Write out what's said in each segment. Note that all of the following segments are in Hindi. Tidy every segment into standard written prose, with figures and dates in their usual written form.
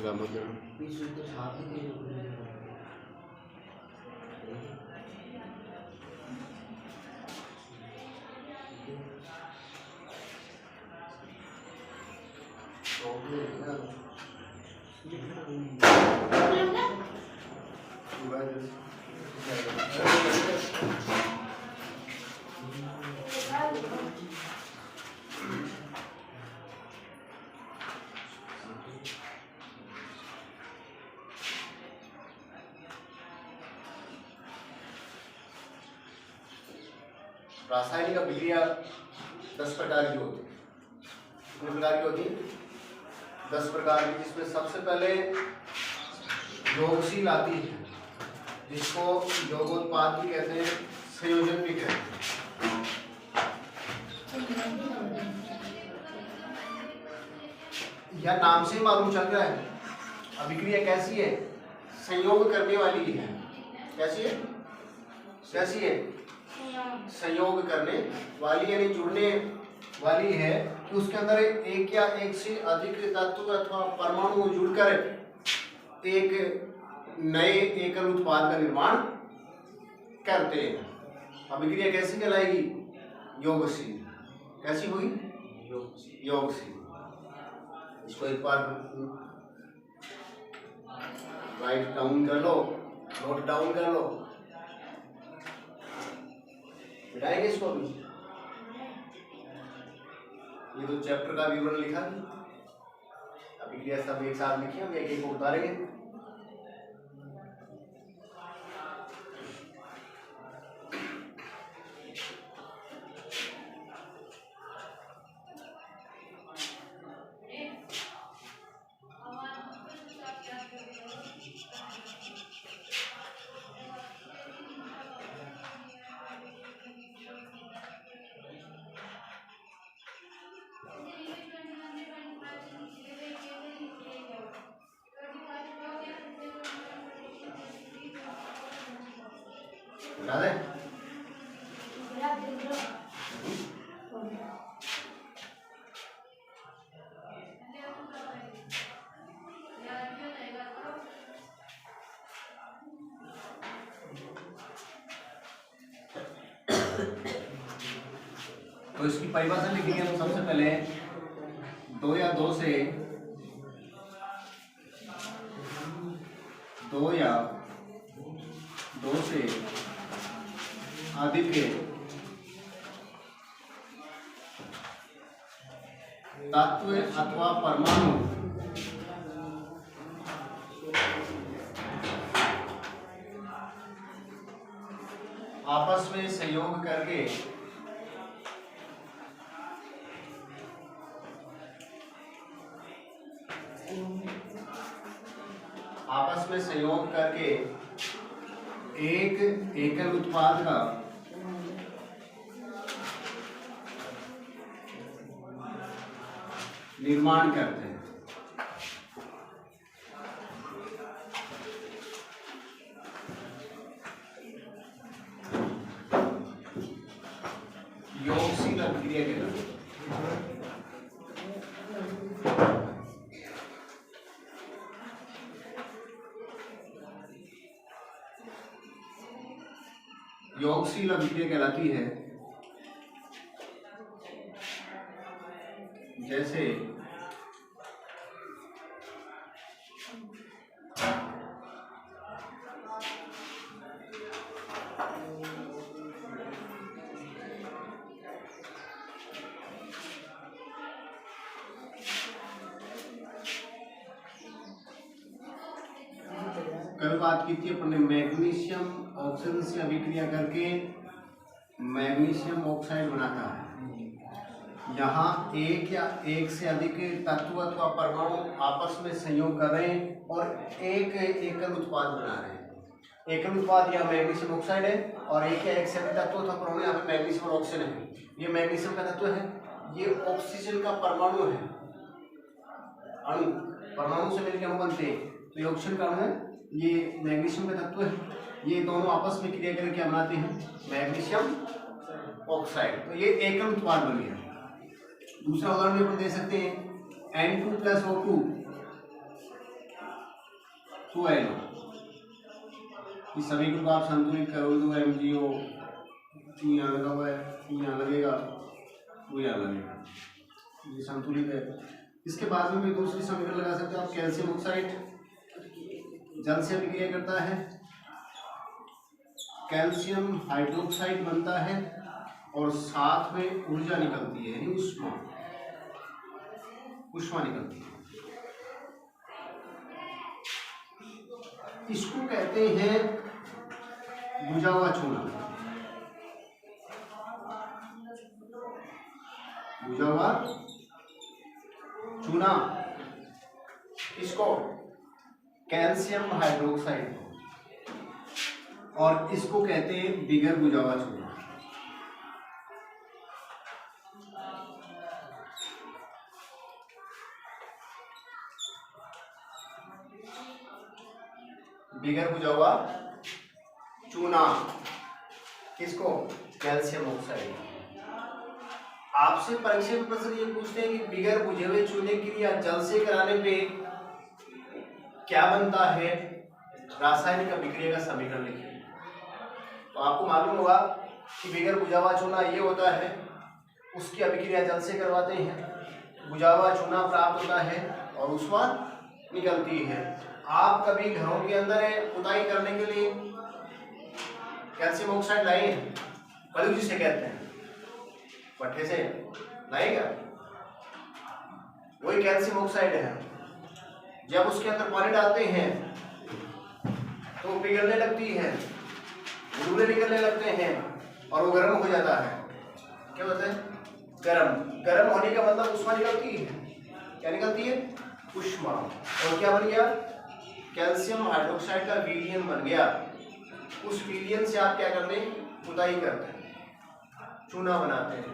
इसका मतलब रासायनिक अभिक्रिया 10 प्रकार की होती है। कितने प्रकार की होती है? 10 प्रकार की, जिसमें सबसे पहले योगशील आती है, जिसको योगोत्पाद भी कहते हैं, संयोजन भी कहते हैं। यह नाम से ही मालूम चल रहा है अभिक्रिया कैसी है, संयोग करने वाली है। कैसी है? कैसी है? संयोग करने वाली, यानी जुड़ने वाली है कि उसके अंदर एक या एक से अधिक तत्व अथवा परमाणु जुड़कर एक नए एकल उत्पाद का निर्माण करते हैं। अभिक्रिया कैसी कहलाएगी? योगशील। कैसी हुई? योगशील। इसको एक बार राइट डाउन कर लो, नोट डाउन कर लो, मिटाएंगे इसको अभी। ये तो चैप्टर का विवरण लिखा है, अभिक्रिया सब एक साथ लिखी, हम एक एक को उतारेंगे। बता दें? तो इसकी परिभाषा लिखेंगे हम सबसे पहले। दो या दो से अधिक तत्व अथवा परमाणु आपस में संयोग करके एक एकल उत्पाद का निर्माण करते हैं। योगशील अभिक्रिया के नाम। योगशील अभिक्रिया कहलाती है जैसे कल बात की थी अपन ने, मैग्नीशियम ऑक्सीजन से अभिक्रिया करके मैग्नीशियम ऑक्साइड बनाता है। यहाँ एक या एक से अधिक तत्व अथवा परमाणु आपस में संयोग कर रहे हैं और एक एकल उत्पाद बना रहे हैं। एकल उत्पाद यहाँ मैग्नीशियम ऑक्साइड है और एक या एक से अधिक तत्व अथवा परमाणु यहाँ पे मैग्नीशियम और ऑक्सीजन है। ये मैग्नीशियम का तत्व है, ये ऑक्सीजन का परमाणु है, अणु। परमाणु से मिलकर अणु बनते हैं, तो ये ऑक्सीजन का अणु है, ये मैग्नीशियम का तत्व है। ये दोनों आपस में क्रिया करके क्या बनाते हैं? Magnesium oxide. तो ये एकल उत्पाद बन गया। दूसरा उदाहरण भी अपन दे सकते हैं, N2+O2 2NO। इस सभी ग्रुप आप संतुलित करोगे तो MgO यहाँ लगा हुआ है, यहाँ लगेगा, वो यहाँ लगेगा, ये संतुलित है। इसके बाद में भी दूसरी समीकरण लगा सकते हो आप। कैल्शियम ऑक्साइड जल से अभिक्रिया करता है, कैल्शियम हाइड्रोक्साइड बनता है और साथ में ऊर्जा निकलती है, यानी उष्मा निकलती है। इसको कहते हैं बुझा हुआ चूना, बुझा हुआ चूना। इसको कैल्शियम हाइड्रोक्साइड, और इसको कहते हैं बिगर बुझा हुआ चूना। बिगर बुझा हुआ चूना किसको? Calcium oxide. आपसे परीक्षा में प्रश्न ये पूछते हैं कि बिगर बुझे हुए चूने की क्रिया जल से कराने पे क्या बनता है, रासायनिक अभिक्रिया का समीकरण लिखिए। तो आपको मालूम होगा कि बिगर बुझा हुआ चूना ये होता है, उसकी अभिक्रिया जल से करवाते हैं, बुझा हुआ चूना प्राप्त होता है और उष्मा निकलती है। आप कभी घरों के अंदर पुताई करने के लिए कैल्शियम ऑक्साइड लाए हैं? पलू जिसे कहते हैं, पट्टे से लाएगा, वही कैल्शियम ऑक्साइड है। जब उसके अंदर पानी डालते हैं तो पिघलने लगती है, बुलबुले निकलने लगते हैं और वो गर्म हो जाता है। क्या होता है? गर्म। गर्म होने का मतलब उष्मा निकलती है। क्या निकलती है? उष्मा। और क्या बन गया? कैल्शियम हाइड्रोक्साइड का विलयन बन गया। उस विलयन से आप क्या करते हैं? पुताई करते हैं, चूना बनाते हैं,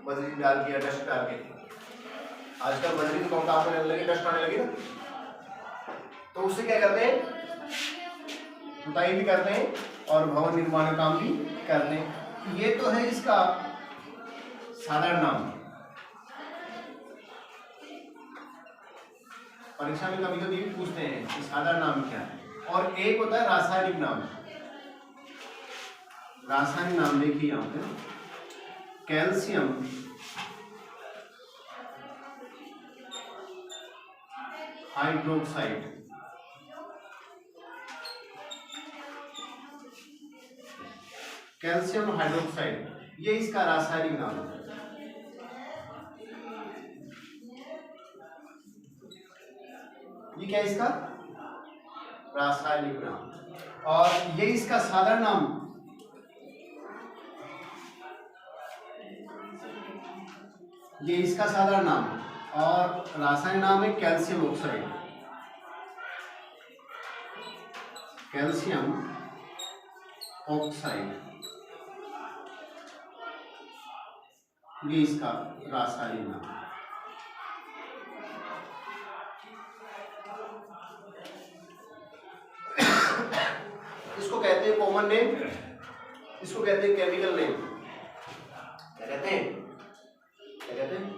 बजरी डाल के, डस्ट डाल के। आजकल बजरी तो कम काम करने लगी, डस्ट आने लगी ना, तो उससे क्या करते हैं? पुताई भी करते हैं और भवन निर्माण का काम भी करते हैं। ये तो है इसका साधारण नाम। परीक्षा में कभी कभी पूछते हैं कि साधारण नाम क्या है, और एक होता है रासायनिक नाम। रासायनिक नाम देखिए यहाँ पे, कैल्शियम हाइड्रोक्साइड, कैल्शियम हाइड्रोक्साइड, ये इसका रासायनिक नाम है। ये क्या है इसका रासायनिक नाम, और ये इसका साधारण नाम, ये इसका साधारण नाम, और रासायनिक नाम है कैल्शियम ऑक्साइड। कैल्शियम ऑक्साइड, ये इसका रासायनिक नाम। इसको कहते हैं कॉमन नेम, इसको कहते हैं केमिकल नेम। क्या कहते हैं? क्या कहते हैं?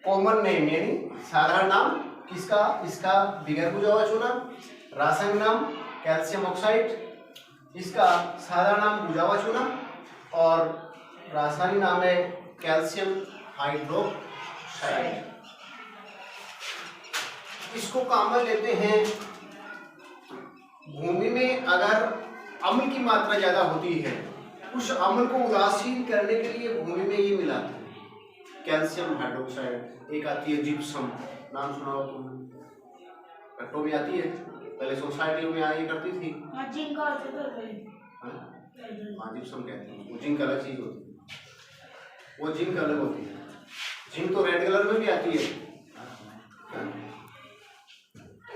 कॉमन नेम, यानी साधारण नाम किसका? इसका बिगर बुझा हुआ चूना। रासायनिक नाम कैल्शियम ऑक्साइड, इसका साधारण नाम बुझा हुआ चूना, और रासायनिक नाम है कैल्शियम हाइड्रोक्साइड। इसको काम में लेते हैं भूमि में अगर अम्ल की मात्रा ज्यादा होती है, उस अम्ल को उदासीन करने के लिए भूमि में ये मिलाते हैं कैल्शियम हाइड्रोक्साइड। एक आती है जिप्सम, नाम सुना हो तुमने? कट्टो भी आती है, पहले सोसाइटी में आया करती थी। जिंक का होता है, हाँ जिप्सम कहते हैं। वो जिंक अलग चीज होती है, वो जिंक अलग होती है। जिंक तो रेड कलर में भी आती है,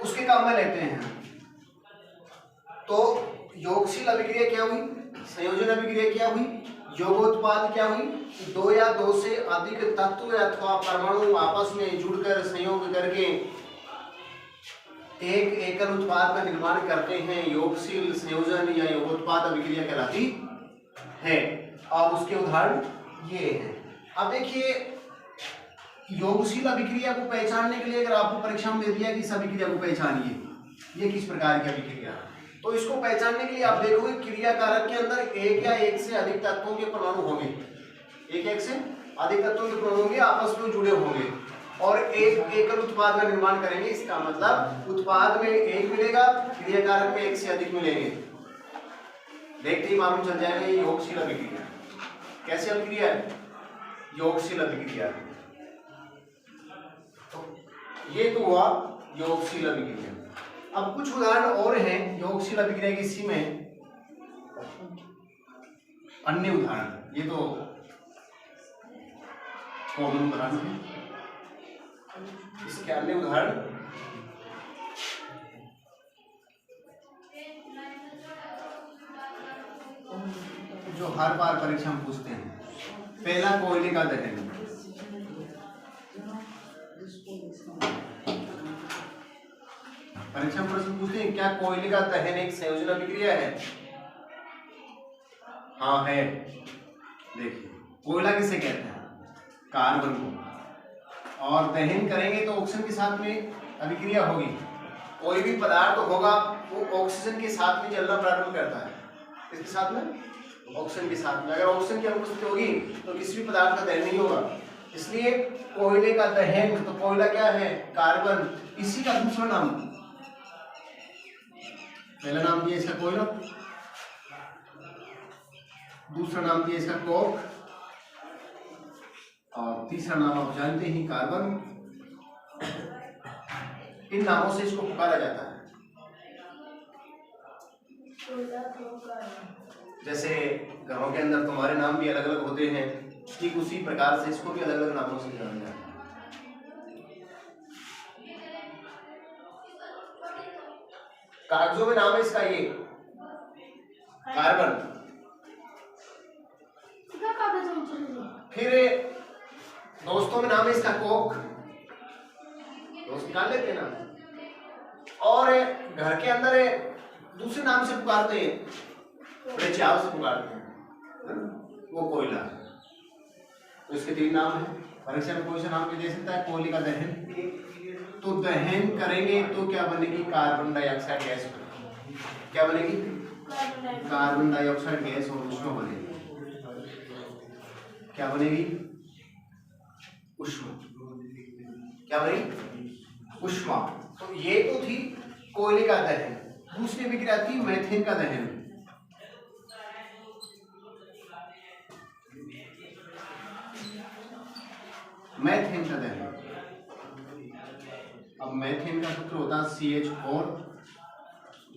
उसके काम में लेते हैं। तो योगशील अभिक्रिया क्या हुई? संयोजन अभिक्रिया क्या हुई? योगोत्पाद क्या हुई? दो या दो से अधिक तत्व अथवा परमाणु आपस में जुड़कर संयोग करके एक एकल उत्पाद का निर्माण करते हैं। योगशील संयोजन या योगोत्पाद अभिक्रिया कहलाती है, और उसके उदाहरण ये हैं। अब देखिए योगशील अभिक्रिया को पहचानने के लिए अगर आपको परीक्षा में दे दिया कि इस अभिक्रिया को पहचानिए, ये किस प्रकार की अभिक्रिया है, तो इसको पहचानने के लिए आप देखोगे क्रिया कारक के अंदर एक या एक से अधिक तत्वों के परमाणु होंगे, एक से अधिक तत्वों के परमाणु होंगे, आपस में जुड़े होंगे और एक एकल उत्पाद का निर्माण करेंगे। इसका मतलब उत्पाद में एक मिलेगा, क्रिया कारक में एक से अधिक मिलेंगे। देखते ही मालूम चल जाएगा ये योगशील अभिक्रिया। कैसी अभिक्रिया है? योगशील अभिक्रिया। तो ये तो हुआ योगशील अभिक्रिया। अब कुछ उदाहरण और हैं योगशील अभिक्रिया की, इसी में अन्य उदाहरण, ये तो कॉमन उदाहरण है, इसके अन्य उदाहरण जो हर बार परीक्षा में पूछते हैं। पहला कोयले का दहन। परीक्षा में प्रश्न पूछते हैं क्या कोयले का दहन एक संयोजन अभिक्रिया है? हाँ है। देखिए कोयला किसे कहते हैं? कार्बन को। और दहन करेंगे तो ऑक्सीजन के साथ में अभिक्रिया होगी। कोई भी पदार्थ होगा वो ऑक्सीजन के साथ में जलना प्रारंभ करता है। इसके साथ में? ऑक्सीजन के साथ में। अगर ऑक्सीजन की अनुपस्थिति होगी तो किसी भी पदार्थ का दहन नहीं होगा। इसलिए कोयले का दहन, तो कोयला क्या है? कार्बन। इसी का दूसरा नाम, पहला नाम दिया इसका कोयला, दूसरा नाम दिया इसका कोक, और तीसरा नाम आप जानते ही कार्बन। इन नामों से इसको पुकारा जाता है। जैसे घरों के अंदर तुम्हारे नाम भी अलग अलग होते हैं, ठीक उसी प्रकार से इसको भी अलग अलग नामों से जाना जाता है। कागजों में नाम है इसका ये कार्बन। फिर दोस्तों में नाम है इसका कोक, दोस्त निकाल लेते हैं ना। और घर के अंदर दूसरे नाम से पुकारते हैं, बड़े चाव से पुकारते हैं, वो कोयला। तो इसके तीन नाम है। परीक्षा में कोई सा नाम भी दे सकता है। कोयले का दहन, तो दहन करेंगे तो क्या बनेगी? कार्बन डाइऑक्साइड गैस बनेगी। क्या बनेगी? कार्बन डाइऑक्साइड गैस और उष्मा बनेगी। क्या बनेगी? उष्मा। क्या बनेगी? उष्मा। तो ये तो थी कोयले का दहन। दूसरी विक्रिया थी मीथेन का दहन। मीथेन का दहन। अब मीथेन का सूत्र होता है CH4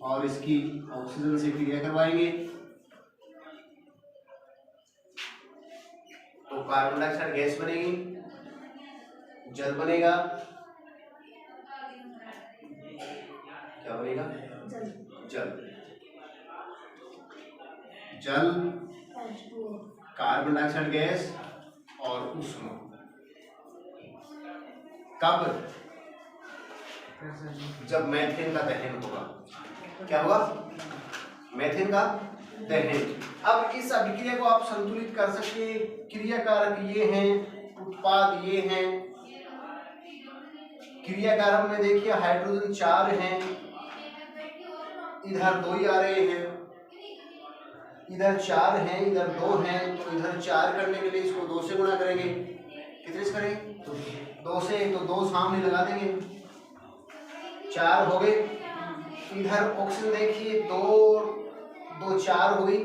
और इसकी ऑक्सीजन से क्रिया करवाएंगे तो कार्बन डाइऑक्साइड गैस बनेगी, जल बनेगा। क्या बनेगा? जल। जल, कार्बन डाइऑक्साइड गैस और उष्मा। कब? जब मीथेन का दहन होगा। क्या होगा? मीथेन का दहन। अब इस अभिक्रिया को आप संतुलित कर सकते हैं। क्रिया कारक ये हैं, उत्पाद ये हैं। क्रिया कारक में देखिए हाइड्रोजन 4 हैं, इधर 2 ही आ रहे हैं, इधर 4 हैं, इधर 2 हैं। तो इधर 4 करने के लिए इसको 2 से गुणा करेंगे। कितने से करेंगे? 2 से। तो 2 सामने लगा देंगे, 4 हो गए। इधर ऑक्सीजन देखिए 2 4 हो गई।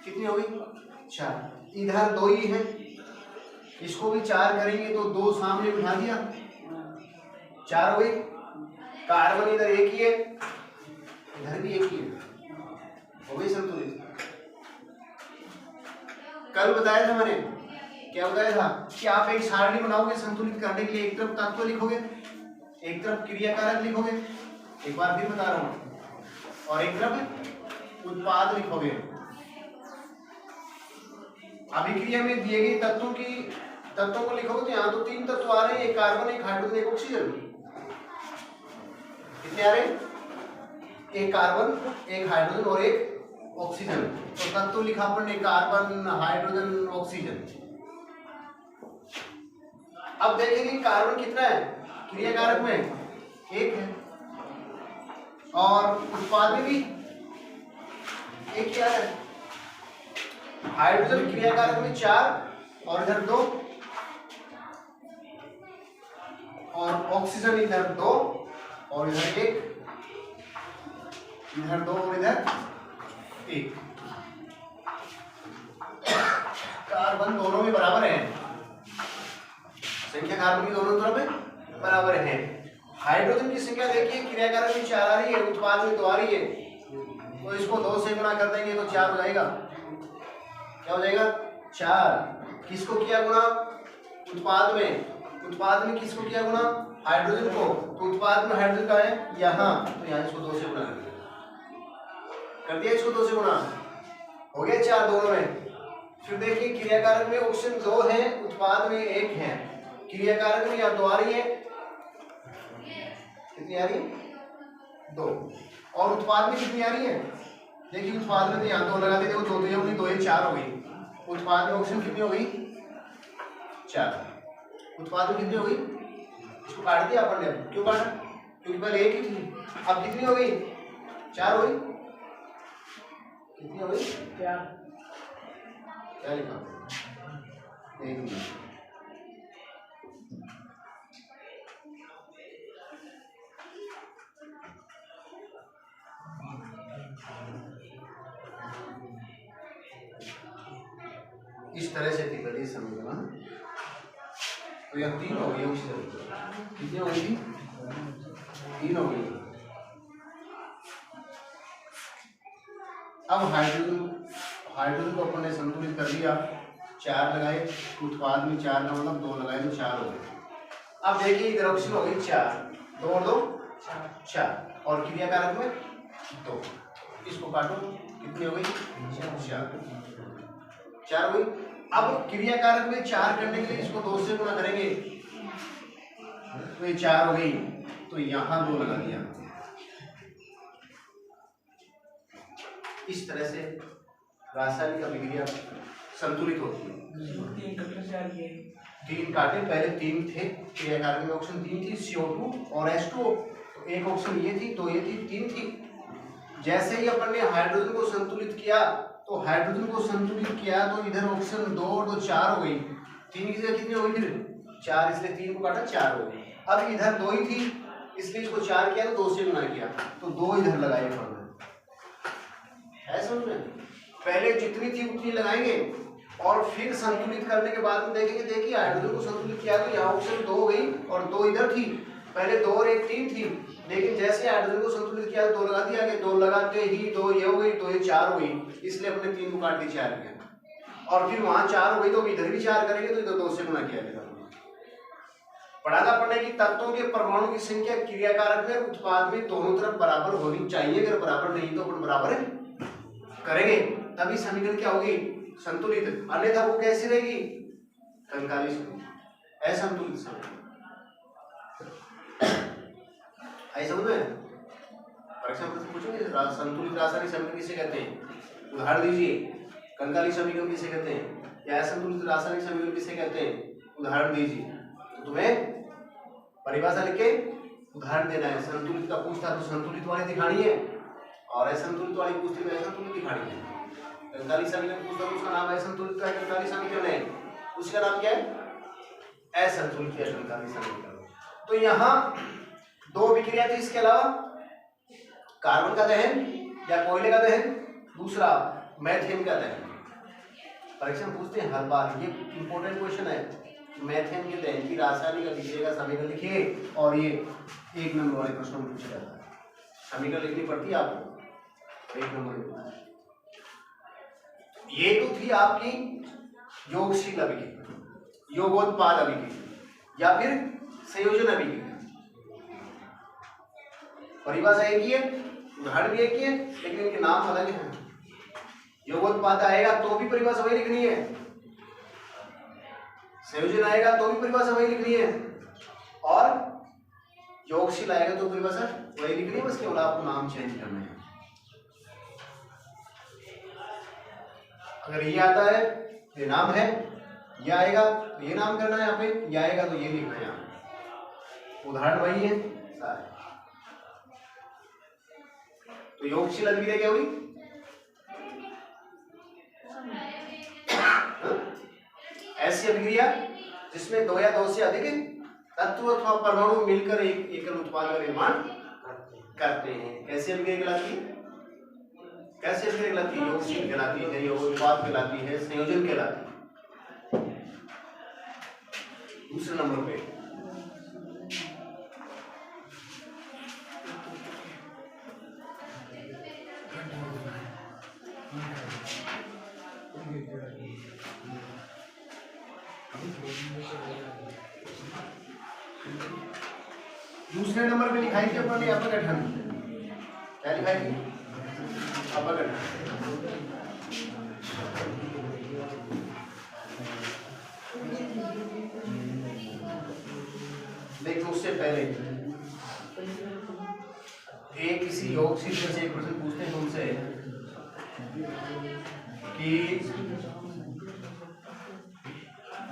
कितनी हो गई? 4। इधर 2 ही है, इसको भी 4 करेंगे तो 2 सामने बिठा दिया, 4 हो गई। कार्बन इधर 1 ही है, इधर भी 1 ही है, हो गई संतुलित। कल बताया था मैंने, क्या बताया था कि आप एक सारणी बनाओगे संतुलित करने के लिए। एक तरफ तत्व लिखोगे, एक तरफ क्रिया कारक लिखोगे, एक बार फिर बता रहा हूं, और एक तरफ उत्पाद लिखोगे। अभिक्रिया में दिए गए तत्वों को लिखोगे तो यहाँ तो 3 तत्व आ रहे हैं, एक कार्बन, एक हाइड्रोजन, एक ऑक्सीजन। कितने आ रहे हैं? एक कार्बन, एक हाइड्रोजन और एक ऑक्सीजन। तो तत्व लिखा अपन ने कार्बन, हाइड्रोजन, ऑक्सीजन। अब देखेंगे कार्बन कितना है क्रिया कारक में, 1 है, और उत्पाद में भी 1 क्या है। हाइड्रोजन क्रिया कारक में 4 और इधर 2, और ऑक्सीजन इधर 2 और इधर 1, इधर 2 और इधर 1। कार्बन दोनों में बराबर है, संख्या कार्बन की दोनों तरफ में बराबर है। हाइड्रोजन की संख्या देखिए क्रिया कारक में 4 आ रही है, उत्पाद में 2 आ रही है, तो इसको 2 से गुणा कर देंगे तो 4 हो जाएगा। क्या हो जाएगा 4। किसको किया गुणा उत्पाद में किसको किया गुणा हाइड्रोजन को, तो उत्पाद में हाइड्रोजन का है यहाँ, तो यहाँ इसको 2 से गुणा कर दिया, इसको 2 से गुणा हो गया 4 दोनों में। फिर देखिए क्रिया कारक में ऑक्सीजन 2 है, उत्पाद में 1 है, क्रिया कारक में यहाँ 2 आ रही है, कितनी आ रही है 2, और उत्पाद में कितनी आ रही है, देखिए उत्पाद में तो यहाँ 2 लगा देते, 2 तो ये होगी, 2 ये 4 हो गई। उत्पाद में ऑक्सीजन कितनी हो गई 4, उत्पाद में कितनी हो गई, इसको काट दिया अपन ने, क्यों काटा, क्योंकि पहले 1 ही थी, अब कितनी हो गई 4 हो गई, कितनी हो गई 4, क्या लिखा 1 मिनट, इस तरह से थी पहले समीकरण, तो यह 3 हो गई ऑक्सीजन, कितनी हो गई 3 हो गई। अब हाइड्रोजन को अपन ने संतुलित कर दिया, 4 लगाए, उत्पाद में 4 का मतलब 2 लगाए तो 4 हो गए। अब देखिए इधर ऑक्सीजन हो गई 4, 2 और 2 4, और क्रिया कारक में 2, इसको काटो कितनी हो गई 4 हो गई। अब क्रिया कारक में 4 करने के लिए इसको 2 से गुणा करेंगे, तो ये 4 हो गई, तो यहाँ 2 लगा दिया। इस तरह से रासायनिक अभिक्रिया संतुलित होती है। 3 काटे, पहले 3 थे क्रिया कारक में, ऑक्सीजन 3 थी, CO2 और H2O, तो एक ऑक्सीजन ये थी, तो ये थी 3 थी। जैसे ही अपन ने हाइड्रोजन को संतुलित किया, तो हाइड्रोजन को संतुलित किया तो इधर ऑक्सीजन 2 और 2 4 हो गई, 3 की जगह कितनी हो गई फिर 4, इसलिए 3 को काटा 4 हो गई। अब इधर 2 ही थी, इसलिए इसको 4 किया तो 2 से गुणा किया, तो 2 इधर लगाए पड़ है, समझ में। पहले जितनी थी उतनी लगाएंगे, और फिर संतुलित करने के बाद में देखेंगे, देखिए हाइड्रोजन को संतुलित किया तो यहाँ ऑक्सीजन 2 हो गई और 2 इधर थी, पहले 2 और 1 3 थी, लेकिन जैसे हाइड्रोजन को संतुलित किया 2 लगा दिया, 2 लगाते ही 2 ये हो गई, 2 ये 4 हो गई, इसलिए अपने 3 को काट के 4 किया, और फिर वहां 4 हो गई तो इधर भी 4 करेंगे तो इधर 2 से गुणा किया जाएगा। पढ़ा था पढ़ने की तत्वों के परमाणु की संख्या क्रिया कारक में उत्पाद में दोनों तरफ बराबर होनी चाहिए, अगर बराबर नहीं तो अपन बराबर करेंगे तभी समीकरण क्या होगी संतुलित, अन्यथा वो कैसी रहेगी कंकाली असंतुलित समीकरण। ऐसा समझ में परीक्षा प्रश्न पूछेंगे संतुलित रासायनिक समीकरण किसे कहते हैं, उदाहरण दीजिए। कंकाली समीकरण किसे कहते हैं या असंतुलित रासायनिक समीकरण किसे कहते हैं, उदाहरण दीजिए। तो तुम्हें परिभाषा लिख के उदाहरण देना है। संतुलित का पूछता तो संतुलित वाली दिखानी है, और असंतुलित वाली पूछती तो असंतुलित दिखानी है। कंकाली समीकरण पूछता तो उसका नाम असंतुलित का कंकाली समीकरण है, उसका नाम क्या है असंतुलित या कंकाली समीकरण। तो यहाँ 2 विक्रिया थी, इसके अलावा कार्बन का दहन या कोयले का दहन, दूसरा मैथेन का दहन। परीक्षा में पूछते हैं हर बार, ये इंपॉर्टेंट क्वेश्चन है। मैथेन के दहन की रासायनिक अभिक्रिया का समीकरण लिखिए, और ये 1 नंबर वाले प्रश्नों में पूछा जाता है। समीकरण लिखनी पड़ती है आपको 1 नंबर। ये तो थी आपकी योगशील अभिक्रिया, योगोत्पाद अभिक्रिया या फिर संयोजन अभिक्रिया। परिभाषा एक ही है, उदाहरण भी एक ही है, लेकिन इनके नाम अलग हैं। योगोत्पाद आएगा तो भी परिभाषा वही लिखनी है, संयोजन आएगा तो भी परिभाषा वही लिखनी है, और योगशील आएगा तो परिभाषा वही लिखनी है, बस केवल आपको नाम चेंज करना है। अगर ये आता है ये नाम है, ये आएगा तो ये नाम करना है यहाँ पे, ये आएगा तो ये लिखना है यहाँ पे। उदाहरण वही है सारे। तो योगशील अभिक्रिया क्या हुई? ऐसी अभिक्रिया जिसमें दो या दो से अधिक तत्व अथवा परमाणु मिलकर एक एकल उत्पाद का निर्माण करते हैं। कैसी अभिक्रिया कहलाती है? कैसे अभिक्रिया कहलाती है? योगशील कहलाती है, योग उत्पाद कहलाती है, संयोजन कहलाती है। दूसरे नंबर पे लिखाई थी अपन ने अपघटन। क्या लिखाई थी? अपघटन। देखो उससे पहले एक किसी योगशील से एक प्रश्न पूछते हैं तुमसे कि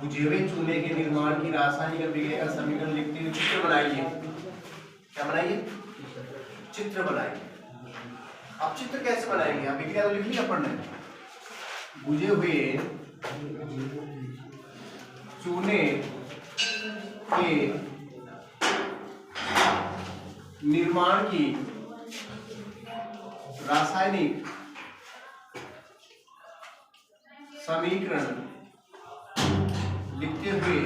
बुझेवे चूने के निर्माण की रासायनिक अभिक्रिया का समीकरण लिखते हुए चित्र बनाइए। क्या बनाइए? चित्र बनाइए। अब चित्र कैसे बनाएंगे? अभिक्रिया तो लिख ली अपन ने। बुझे हुए चूने के निर्माण की रासायनिक समीकरण लिखते हुए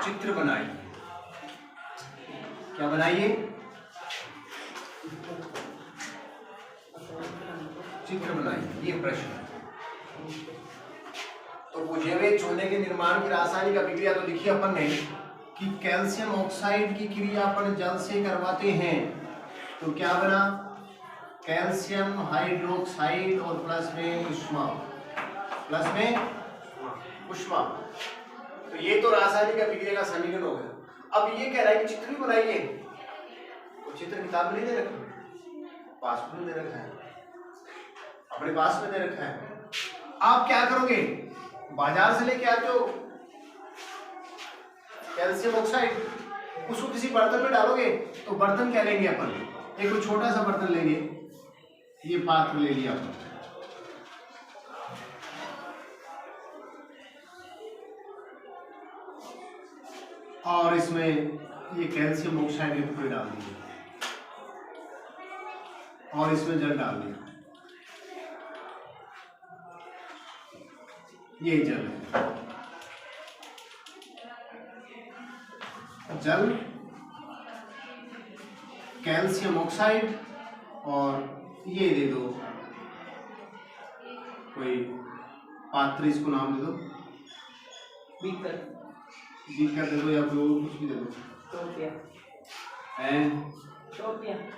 चित्र बनाइए। क्या बनाइए? चित्र बनाइए। ये प्रश्न है। तो बुझे हुए चूने के निर्माण की रासायनिक अभिक्रिया तो लिखी अपन ने कि कैल्शियम ऑक्साइड की क्रिया अपन जल से करवाते हैं तो क्या बना? कैल्शियम हाइड्रोक्साइड और प्लस में उष्मा, प्लस में उष्मा। तो ये तो रासायनिक अभिक्रिया का समीकरण हो गया। अब ये कह रहा है कि चित्र भी बनाइए। तो चित्र किताब में नहीं दे रखा, पास में दे रखा है, अपने पास में दे रखा है। आप क्या करोगे? बाजार से लेके आते हो कैल्शियम ऑक्साइड, उसको किसी बर्तन में डालोगे तो बर्तन क्या लेंगे अपन? एक कोई छोटा सा बर्तन लेंगे, ये पात्र ले लिया अपन, और इसमें ये कैल्शियम ऑक्साइड के टुकड़े डाल दिए और इसमें जल डाल दिया। ये जल है, जल, कैल्शियम ऑक्साइड, और ये दे दो कोई पात्र, इसको नाम दे दो बीकर, बीकर दे दो या कोई कुछ भी दे दो,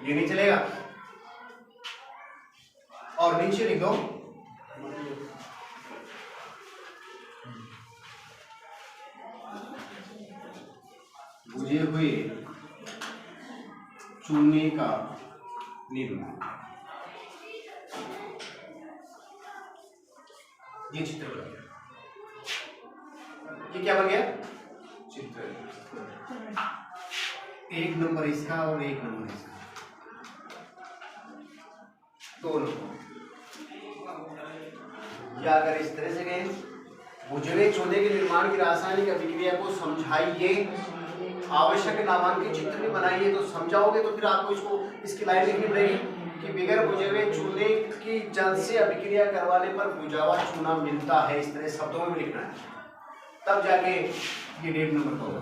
ये नहीं चलेगा। और नीचे लिख दो बुझे हुए चूने का निर्माण। ये चित्र बन गया। ये क्या बन गया? चित्र। एक नंबर इसका और एक नंबर इसका, दोनों। या अगर इस तरह से गए, बुझे हुए चूने के निर्माण की रासायनिक अभिक्रिया को समझाइए, आवश्यक नामांकित चित्र भी बनाइए। तो समझाओगे तो फिर आपको इसको इसकी लाइन लिखनी पड़ेगी कि बगैर बुझे हुए चूने की जल से अभिक्रिया करवाने पर बुझा हुआ चूना मिलता है। इस तरह शब्दों में भी लिखना है, तब जाके ये 1.5 नंबर का होगा,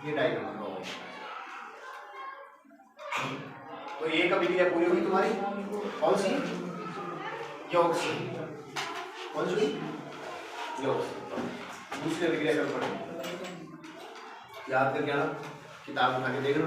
ये 2.5 नंबर का होगा। तो एक अभिक्रिया पूरी होगी तुम्हारी, कौन सी? योगशील। कौन सी? योगशील। दूसरी अभिक्रिया कर पड़ेगी, याद करके आना, किताब उठा के देखना।